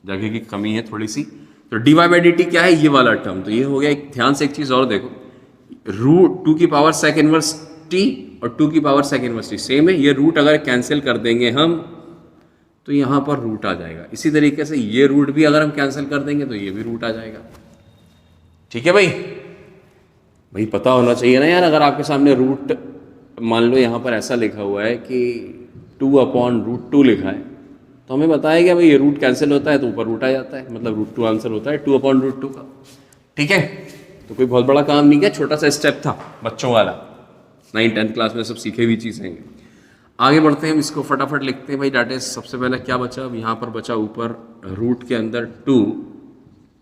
जगह की कमी है थोड़ी सी। तो dy बाई dt क्या है, ये वाला टर्म, तो ये हो गया। ध्यान से एक चीज और देखो, रूट 2 की पावर सेक इनवर्स t और 2 की power sec inverse t same है। ये रूट अगर कैंसिल कर देंगे हम तो यहाँ पर रूट आ जाएगा। इसी तरीके से ये रूट भी अगर हम कैंसिल कर देंगे तो ये भी रूट आ जाएगा। ठीक है भाई, भाई पता होना चाहिए ना यार, अगर आपके सामने रूट मान लो यहाँ पर ऐसा लिखा हुआ है कि 2/√2 लिखा है, तो हमें बताया कि भाई ये रूट कैंसिल होता है तो ऊपर रूट आ जाता है, मतलब √2 आंसर होता है 2/√2 का। ठीक है, तो कोई बहुत बड़ा काम नहीं किया, छोटा सा स्टेप था बच्चों वाला, 9th-10th क्लास में सब सीखे हुई चीज़ें हैं। आगे बढ़ते हैं, हम इसको फटाफट लिखते हैं भाई। डेट इज सबसे पहले क्या बचा, अब यहाँ पर बचा ऊपर रूट के अंदर 2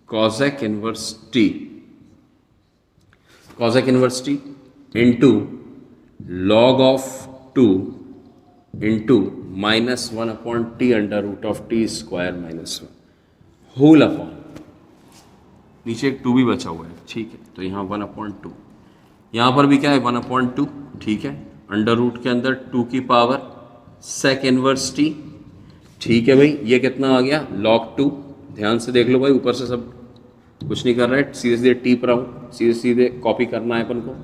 cosec inverse t, cosec inverse t into log of 2 into -1/t √t² -1 whole upon, नीचे एक 2 भी बचा हुआ है। ठीक है, तो यहाँ 1/2, यहाँ पर भी क्या है 1/2। ठीक है, अंडर रूट के अंदर 2 की पावर sec इनवर्स t। ठीक है भाई, ये कितना आ गया log 2। ध्यान से देख लो भाई, ऊपर से सब कुछ नहीं कर रहा है, सीधे सीधे टी पर आऊँ, सीधे सीधे कॉपी करना है अपन को,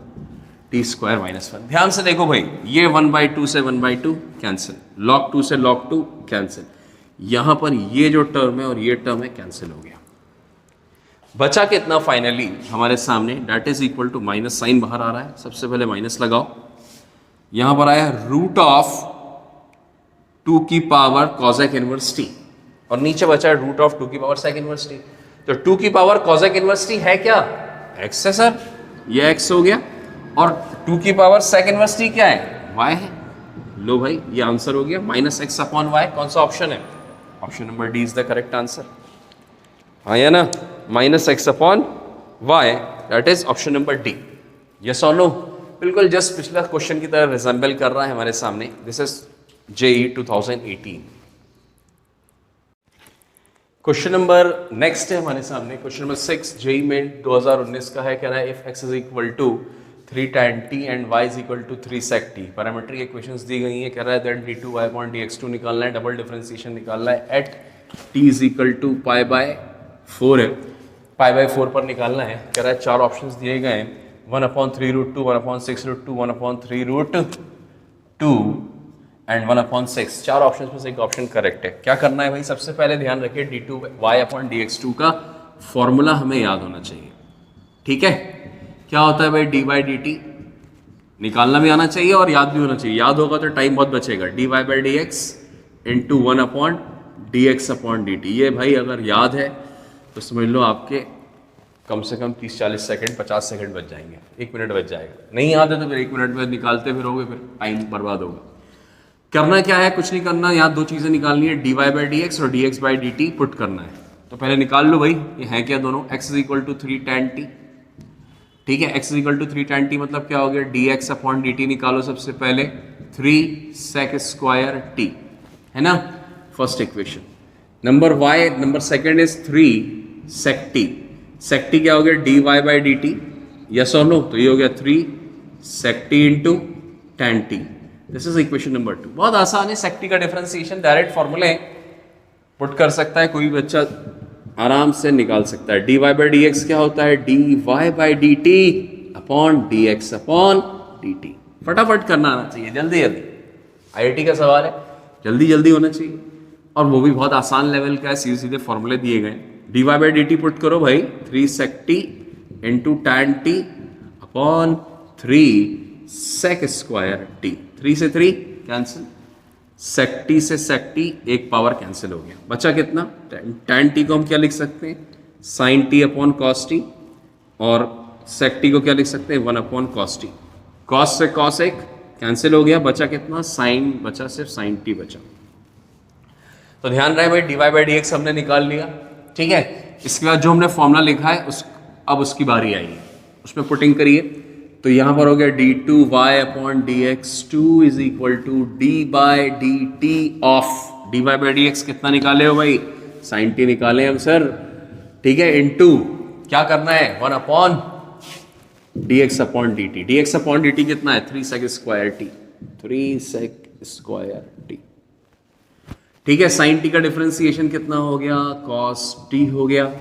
t² -1। ध्यान से देखो भाई, ये 1/2 से 1/2 कैंसिल, log 2 से log 2 कैंसिल, यहाँ पर ये जो टर्म है और ये टर्म है कैंसिल हो गया। बचा कितना फाइनली हमारे सामने, that is equal to, minus sine बाहर आ रहा है, सबसे पहले माइनस लगाओ, यहाँ पर आया रूट ऑफ 2 की पावर cosec इनवर्स t, और नीचे बचा है रूट ऑफ 2 की पावर sec इनवर्स t। तो 2 की पावर cosec इनवर्स t है क्या, x है सर, ये x हो गया, और 2 की पावर sec इनवर्स t क्या है, y है। लो भाई, ये आंसर हो गया -x/y। कौन सा ऑप्शन है, option number D is the correct answer. हाँ या ना, -x/y, that is option number D. Yes और नो, बिल्कुल जस्ट पिछला क्वेश्चन की तरह रिजेंबल कर रहा है हमारे सामने। This is JEE 2018। Question number next है हमारे सामने, क्वेश्चन नंबर 6 JEE मेन 2019 का है। कह रहा है if x is equal to 3 tan t and y is equal to 3 sec t, parametric equations दी गई हैं। कह रहा है देन d2y/dx2 निकालना है, डबल डिफरेंशिएशन निकालना है at t is equal to π/4 है, π/4 पर निकालना है। कह रहा है 4 ऑप्शंस दिए गए हैं, 1/3√2, 1/6√2, 1/3√2 एंड 1/6। 4 ऑप्शंस में से एक ऑप्शन करेक्ट है। क्या करना है भाई, सबसे पहले ध्यान रखिए d2y/dx2 का फॉर्मूला हमें याद होना चाहिए। ठीक है, क्या होता है भाई, dy/dt निकालना भी आना चाहिए और याद भी होना चाहिए। याद होगा तो टाइम बहुत बचेगा। dy/dx इंटू 1/dx/dt, ये भाई अगर याद है तो समझ लो आपके कम से कम 30-40 सेकंड, 50 सेकंड बच जाएंगे, 1 मिनट बच जाएगा। नहीं याद है तो फिर 1 मिनट में निकालते फिरोगे, फिर टाइम बर्बाद होगा। करना क्या है, कुछ नहीं करना, यहाँ 2 चीज़ें निकालनी है, dy/dx और dx/dt पुट करना है। तो पहले निकाल लो भाई, ये है क्या दोनों, x is equal to 3 tan t। ठीक है, x is equal to 3 tan t मतलब क्या हो गया, dx/dt निकालो सबसे पहले, 3 sec² t, है ना, first equation. Number second is 3 sec t। sec t क्या हो गया, dy/dt, यस और नो, तो ये हो गया 3 sec t into tan t। This is equation number 2। बहुत आसान है, sec t का डिफरेंशिएशन डायरेक्ट फॉर्मूले पुट कर सकता है, कोई बच्चा आराम से निकाल सकता है। dy/dx क्या होता है, dy/dt अपॉन dx/dt। फटाफट करना आना चाहिए, जल्दी जल्दी, IIT का सवाल है, जल्दी जल्दी होना चाहिए, और वो भी बहुत आसान लेवल का है, सीधे सीधे फॉर्मूले दिए गए। dy/dt पुट करो भाई, 3 sec t into tan t upon 3 sec² t। 3 से 3 कैंसिल, sec t से sec t एक पावर कैंसिल हो गया, बचा कितना, tan t को हम क्या लिख सकते हैं, sin t upon cos t, और sec t को क्या लिख सकते हैं, 1/cos t। cos से cos एक कैंसिल हो गया, बचा कितना, sin बचा, सिर्फ sin t बचा। तो ध्यान रहे भाई, dy/dx हमने निकाल लिया। ठीक है, इसके बाद जो हमने फॉर्मूला लिखा है अब उसकी बारी आएगी, उसमें पुटिंग करिए। तो यहाँ पर हो गया d2y/dx2 is equal to d/dt of dy/dx कितना निकाले हो भाई, sin t निकाले हम सर। ठीक है, इनटू क्या करना है, 1/dx/dt। dx/dt कितना है, 3 sec² t, 3 sec² t। ठीक है, sin t का डिफरेंशिएशन कितना हो गया, cos t हो गया,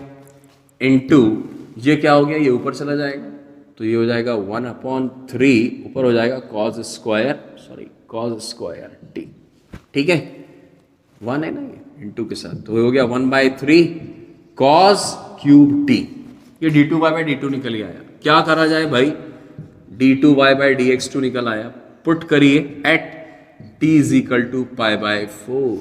इनटू ये क्या हो गया, ये ऊपर चला जाएगा, तो ये हो जाएगा 1/3, ऊपर हो जाएगा cos² t। ठीक है, 1 है ना ये इंटू के साथ, तो हो गया 1/3 cos क्यूब t। ये d2y/d2 निकल ही आया। क्या करा जाए भाई, d2y/dx2 निकल आया, पुट करिए at t is equal to π/4।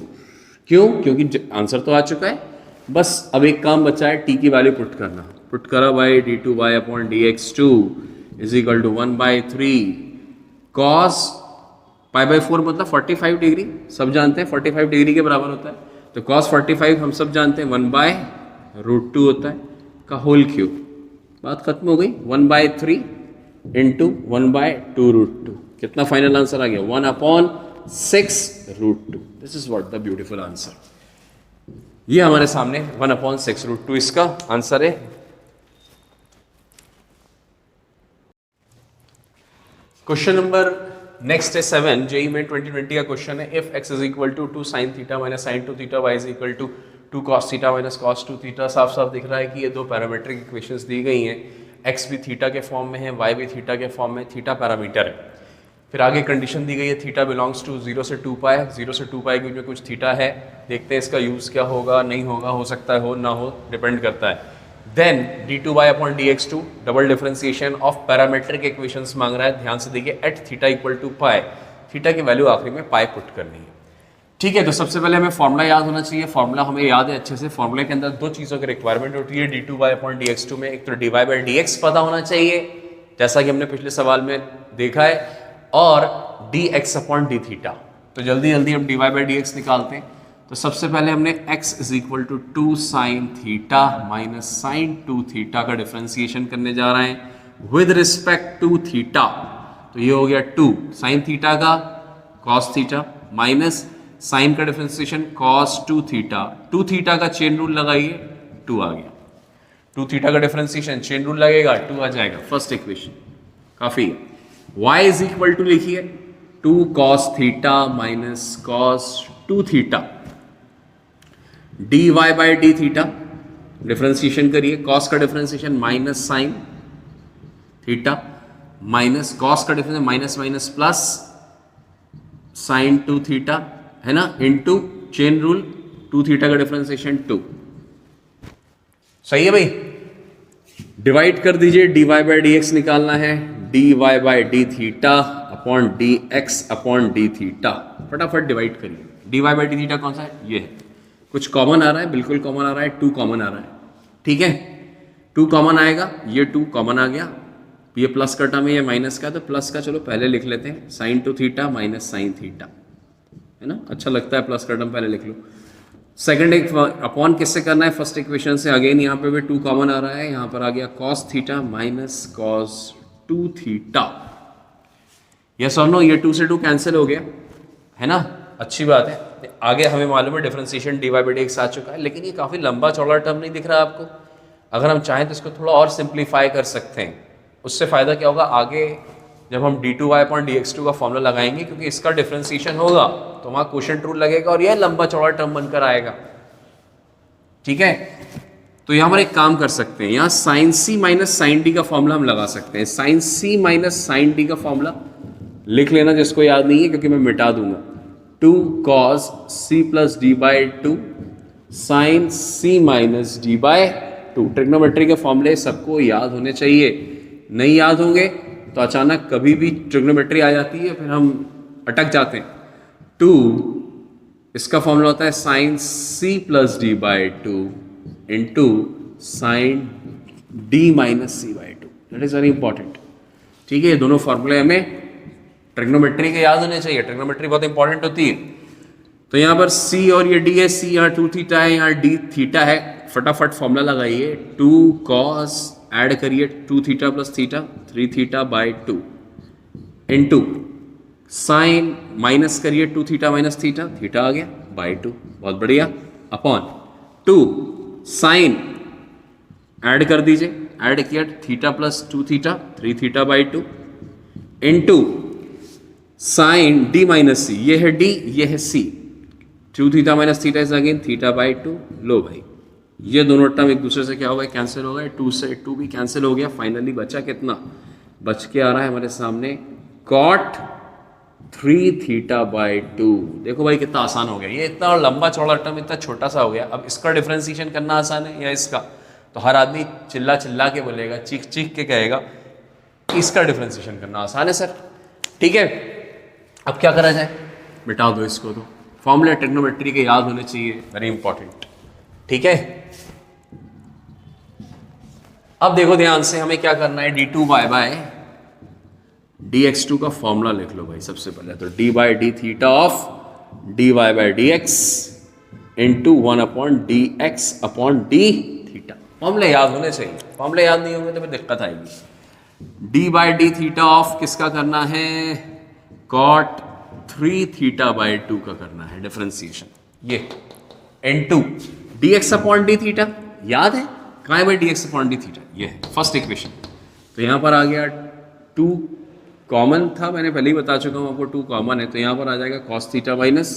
क्यों? क्योंकि आंसर तो आ चुका है, बस अब एक काम बचा है t की वैल्यू पुट करना। पुट करा भाई d2y/dx2 is equal to 1/3 cos π/4 मतलब 45 डिग्री, सब जानते हैं 45 डिग्री के बराबर होता है, तो cos 45 हम सब जानते हैं 1/√2 होता है का होल क्यूब। बात खत्म हो गई। 1/3 इंटू 1/2√2, कितना फाइनल आंसर आ गया 1/6√2। This is what the beautiful answer. ये हमारे सामने 1/6√2 इसका आंसर है। क्वेश्चन नंबर नेक्स्ट है 7, जेई में 2020 का क्वेश्चन है। If x is equal to 2 sin theta minus sin 2 theta, y is equal to 2 cos theta minus cos 2 theta. साफ साफ दिख रहा है कि ये दो पैरामीट्रिक इक्वेशंस दी गई हैं, x भी थीटा के फॉर्म में है, y भी थीटा के फॉर्म में, थीटा पैरामीटर है। फिर आगे कंडीशन दी गई है थीटा बिलोंग्स टू 0 से 2π, 0 से 2π के बीच में कुछ थीटा है। देखते हैं इसका यूज़ क्या होगा, नहीं होगा, हो सकता है हो ना हो, डिपेंड करता है। Then d2y/dx2 double differentiation of parametric equations मांग रहा है। ध्यान से देखिए at theta equal to pi, theta की वैल्यू आखिरी में पाई पुट करनी है। ठीक है, तो सबसे पहले हमें फॉर्मूला याद होना चाहिए। फॉर्मूला हमें याद है अच्छे से। फॉर्मूले के अंदर दो चीज़ों की रिक्वायरमेंट होती है d2y/dx2 में। एक तो dy/dx पता होना चाहिए जैसा कि हमने पिछले सवाल में देखा है, और dx/dθ। तो जल्दी जल्दी हम dy/dx निकालते हैं। तो सबसे पहले हमने x is equal to 2 sin theta minus sin 2 theta का डिफरेंशिएशन करने जा रहे हैं विद रिस्पेक्ट टू थीटा। तो ये हो गया 2 sin थीटा का cos थीटा माइनस sin का डिफरेंशिएशन cos 2 थीटा। 2 थीटा का चेन रूल लगाइए, 2 आ गया। 2 थीटा का डिफरेंशिएशन चेन रूल लगेगा, 2 आ जाएगा। फर्स्ट इक्वेशन काफी है। y इज इक्वल टू लिखिए 2 cos theta minus cos 2 theta dy/d theta. Differentiation करिए, cos का differentiation minus sin theta minus cos का differentiation minus minus plus sin 2 theta है ना, इनटू चेन रूल 2 थीटा का differentiation 2। सही है भाई। डिवाइड कर दीजिए, dy/dx निकालना है, dy/d theta upon dx upon d theta. फटाफट डिवाइड करिए। dy/d थीटा कौन सा है, ये है। कुछ कॉमन आ रहा है, बिल्कुल कॉमन आ रहा है, 2 कॉमन आ रहा है। ठीक है, 2 कॉमन आएगा, ये 2 कॉमन आ गया। ये प्लस का टर्म है, ये माइनस का, तो प्लस का चलो पहले लिख लेते हैं, sin 2 theta minus sin theta, है ना, अच्छा लगता है, प्लस का टर्म पहले लिख लो। सेकंड एक अपॉन किससे करना है, फर्स्ट इक्वेशन से। अगेन यहाँ पे भी 2 कॉमन आ रहा है, यहाँ पर आ गया cos theta minus cos 2 theta. Yes और नो, ये 2 से 2 कैंसिल हो गया, है ना, अच्छी बात है। आगे हमें मालूम है डिफरेंशिएशन dy/dx आ चुका है, लेकिन ये काफ़ी लंबा चौड़ा टर्म नहीं दिख रहा आपको। अगर हम चाहें तो इसको थोड़ा और सिंप्लीफाई कर सकते हैं। उससे फ़ायदा क्या होगा, आगे जब हम d2y/dx2 का फॉर्मूला लगाएंगे, क्योंकि इसका डिफरेंशिएशन होगा तो वहाँ क्वोशिएंट रूल लगेगा और यह लंबा चौड़ा टर्म बनकर आएगा। ठीक है, तो यहाँ पर एक काम कर सकते हैं, यहाँ sin c minus sin d का फॉर्मूला हम लगा सकते हैं। sin c minus sin d का फॉर्मूला लिख लेना जिसको याद नहीं है, क्योंकि मैं मिटा दूंगा। 2 cos c plus d/2 sin c minus d/2। Trigonometry के फॉर्मूले सबको याद होने चाहिए, नहीं याद होंगे तो अचानक कभी भी ट्रिग्नोमेट्री आ जाती है, फिर हम अटक जाते हैं। 2 इसका फॉर्मूला होता है sin c plus d/2 into sin d minus c/2। That is very important. ठीक है, ये दोनों फॉर्मूले हमें ट्रिग्नोमेट्री के याद होने चाहिए, ट्रिग्नोमेट्री बहुत इंपॉर्टेंट होती है। तो यहाँ पर c और ये d है, c यहाँ 2 थीटा है, यहाँ d थीटा है। फटाफट फॉर्मूला लगाइए, 2 cos ऐड करिए 2 theta plus theta 3 theta by 2 into sign minus करिए 2 थीटा माइनस थीटा, थीटा आ गया बाई 2, बहुत बढ़िया, अपॉन 2 साइन ऐड कर दीजिए, ऐड किया theta plus 2 theta 3 theta by 2 into sine d minus c, ये है d, ये है c, 2 theta minus theta is again theta by 2। लो भाई, ये दोनों टर्म एक दूसरे से क्या हो गए, कैंसिल हो गए, 2 से 2 भी कैंसिल हो गया। फाइनली बचा कितना, बच के आ रहा है हमारे सामने cot 3 थीटा बाई 2। देखो भाई कितना आसान हो गया, ये इतना लंबा चौड़ा टर्म इतना छोटा सा हो गया। अब इसका डिफरेंशिएशन करना आसान है या इसका? तो हर आदमी चिल्ला चिल्ला के बोलेगा, चीख चीख के कहेगा कि इसका डिफरेंशिएशन करना आसान है सर। ठीक है, अब क्या करा जाए? मिटा दो इसको। तो फॉर्मूला ट्रिग्नोमेट्री के याद होने चाहिए, वेरी इंपॉर्टेंट। ठीक है, अब देखो ध्यान से, हमें क्या करना है, d2y बाय dx2 का फॉर्मूला लिख लो भाई सबसे पहले। तो d by d theta of dy by dx into 1 upon dx upon d theta. फॉर्मूले याद होने चाहिए, फॉर्मूले याद नहीं होंगे तो फिर दिक्कत आएगी। d by d theta of किसका करना है? cot 3 थीटा बाई 2 का करना है डिफरेंशिएशन, ये into dx upon d theta. याद है कहाँ है भाई dx अपॉन d थीटा? ये है फर्स्ट इक्वेशन। तो यहाँ पर आ गया 2 कॉमन था, मैंने पहले ही बता चुका हूँ आपको 2 कॉमन है, तो यहाँ पर आ जाएगा cos theta minus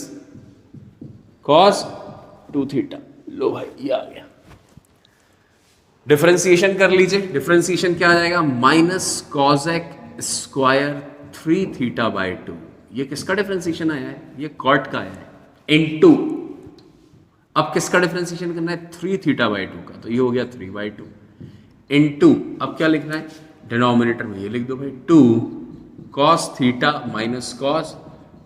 cos 2 theta. लो भाई ये आ गया। डिफरेंशिएशन कर लीजिए, डिफरेंशिएशन क्या आ जाएगा? Minus cosec square 3 theta by 2। ये किसका डिफरेंशिएशन आया है? ये कॉट का आया है। इनटू अब किसका डिफरेंशिएशन करना है? 3 थीटा बाई 2 का, तो ये हो गया 3 बाई 2 इनटू अब क्या लिखना है डिनोमिनेटर में? ये लिख दो भाई 2 cos theta minus cos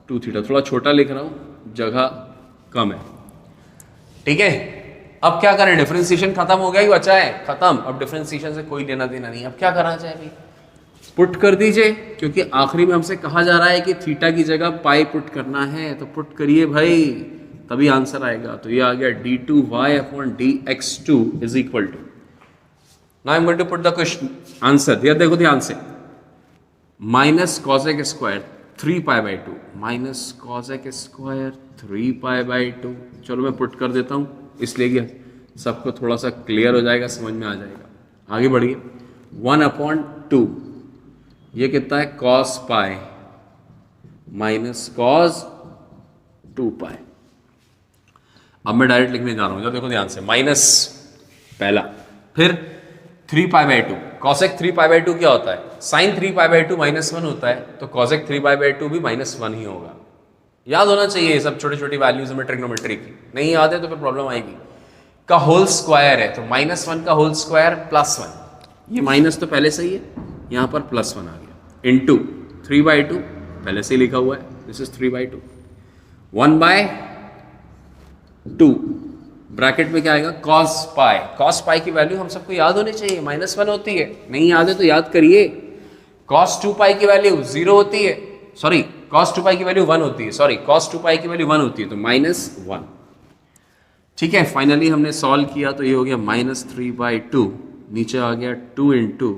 2 theta. थोड़ा छोटा लिख रहा हूं, जगह कम है। ठीक है, अब क्या करें? डिफरेंशिएशन खत्म हो गया ही बचा है, खत्म। अब डिफरेंशिएशन से कोई लेना देना नहीं। अब क्या करना चाहिए भाई? पुट कर दीजिए, क्योंकि आखिरी में हमसे कहा जा रहा है कि थीटा की जगह पाई पुट करना है, तो पुट करिए भाई, तभी आंसर आएगा। तो ये आ गया d2y upon dx2 is equal to, now I am going to put the question answer. यार देखो ध्यान से, minus cosec square 3 pi by 2 minus cosec square 3 pi by 2। चलो मैं पुट कर देता हूँ, इसलिए कि सबको थोड़ा सा क्लियर हो जाएगा, समझ में आ जाएगा। आगे बढ़िए, 1 अपॉन 2, ये कितना है? कॉस पाई माइनस कॉस 2 पाई। अब मैं डायरेक्ट लिखने जा रहा हूँ, देखो ध्यान से, माइनस पहला, फिर 3 pi by 2। Cosec 3 pi by 2 क्या होता है? साइन 3 पाई बाई 2 माइनस 1 होता है, तो कॉसेक 3 पाई बाई 2 भी माइनस 1 ही होगा। याद होना चाहिए ये सब छोटी छोटी वैल्यूज में ट्रिग्नोमेट्री की। नहीं याद है तो फिर प्रॉब्लम आएगी। का होल स्क्वायर है, तो माइनस 1 का होल स्क्वायर प्लस 1, ये माइनस तो पहले से ही है, यहाँ पर प्लस 1 आ गया, इंटू 3 बाई 2 पहले से ही लिखा हुआ है, this is 3 by 2, 1 by 2 bracket में क्या आएगा? cos पाई। cos पाई की वैल्यू हम सबको याद होनी चाहिए, माइनस 1 होती है। नहीं याद है तो याद करिए। cos 2 पाई की वैल्यू 0 होती है, सॉरी cos 2 पाई की वैल्यू 1 होती है, सॉरी cos 2 पाई की वैल्यू 1 होती है, तो माइनस 1। ठीक है, फाइनली हमने सॉल्व किया तो ये हो गया माइनस 3 बाई 2, नीचे आ गया 2 इंटू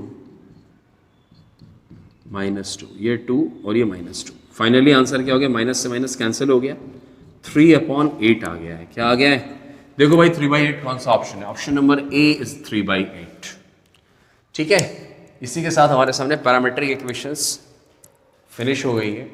माइनस 2, ये 2 और ये माइनस 2। फाइनली आंसर क्या हो गया? माइनस से माइनस कैंसिल हो गया, 3 अपॉन 8 आ गया है। क्या आ गया है? देखो भाई 3 बाई 8 कौन सा ऑप्शन है? Option number A is 3 by 8। ठीक है, इसी के साथ हमारे सामने पैरामीट्रिक इक्वेशंस फिनिश हो गई है।